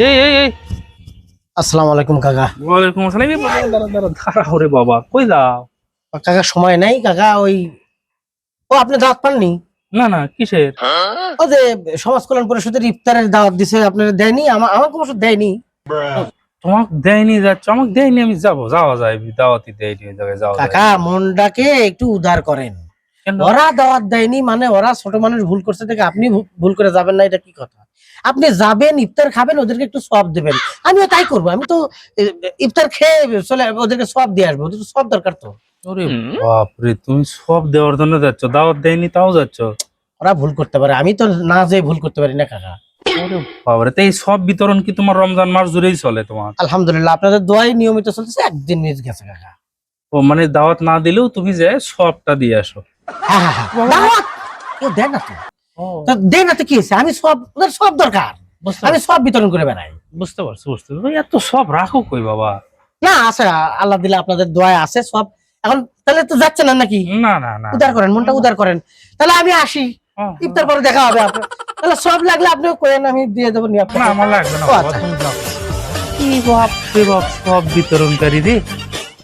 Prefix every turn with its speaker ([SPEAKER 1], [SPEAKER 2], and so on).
[SPEAKER 1] এই
[SPEAKER 2] আসসালামু আলাইকুম কাকা।
[SPEAKER 1] ওয়ালাইকুম আসসালাম। এই বাবা, দাঁড়া ওরে বাবা, কই যাও?
[SPEAKER 2] কাকা সময় নাই কাকা, আপনি দাওয়াত পাননি?
[SPEAKER 1] না না, কিসের?
[SPEAKER 2] ও যে সমাজ কল্যাণ পরিষদের ইফতারের দাওয়াত দিছে, আপনারা দেয়নি? আমাকে অবশ্য দেয়নি।
[SPEAKER 1] তোমাকে দেয়নি যাচ্ছ, আমাকে দেয়নি, আমি যাবো, যাওয়া যায়, দাওয়াতি দেয়নি, ওই জায়গায় যাওয়া যায়।
[SPEAKER 2] কাকা মনটাকে একটু উদার করেন।
[SPEAKER 1] কেন?
[SPEAKER 2] ওরা দাওয়াত দেয়নি মানে ওরা ছোট মানুষ ভুল করছে থেকে আপনি ভুল করে যাবেন না, এটা কি কথা? আপনি যাবেন, ইফতার খাবেন, ওদেরকে একটু সওয়াব দেবেন। আমিও তাই করবো। আমি তো ইফতার খেয়ে চলে ওদেরকে সওয়াব দিয়ে আসবো। ওদের তো সওয়াব দরকার তো।
[SPEAKER 1] ওরে বাপরে, তুমি সব দেওয়ার জন্য যাচ্ছ, দাওয়াত দেয়নি তাও যাচ্ছ?
[SPEAKER 2] ওরা ভুল করতে পারে, আমি তো না যেয়ে ভুল করতে পারি না কাকা।
[SPEAKER 1] ওরে বাবারে, তো এই সব বিতরণ কি তোমার রমজান মাস জুড়েই চলে তোমার?
[SPEAKER 2] আলহামদুলিল্লাহ, আপনাদের দোয়াই নিয়মিত চলতেছে, একদিন মিস গেছে কাকা।
[SPEAKER 1] ও মানে দাওয়াত না দিলেও তুমি যে সবটা দিয়ে আসো?
[SPEAKER 2] হ্যাঁ হ্যাঁ হ্যাঁ, দাওয়াত কেউ দেয় না তো। তো দেয় না তো কি হয়েছে? আমি সব, ওদের সব দরকার, আমি সব বিতরণ করে বেড়াই।
[SPEAKER 1] বুঝতে পারছি। এত সব রাখো কই বাবা?
[SPEAKER 2] না আছে, আল্লাহ দিলে আপনাদের দোয়ায় আছে সব। এখন তাহলে তো যাচ্ছে না নাকি?
[SPEAKER 1] না না না,
[SPEAKER 2] উদার করেন, মনটা উদার করেন। তাহলে আমি আসি, ইফতার পরে দেখা হবে আপনার। তাহলে সব লাগলে আপনিও করেন, আমি দিয়ে দেবো নিয়ে
[SPEAKER 1] না,
[SPEAKER 2] আপনাকে।
[SPEAKER 1] আমার লাগবে না
[SPEAKER 2] ও
[SPEAKER 1] বাবা,
[SPEAKER 2] আচ্ছা।
[SPEAKER 1] তুমি যাও। কি বাপ রে বাপ, সব বিতরণকারী রে।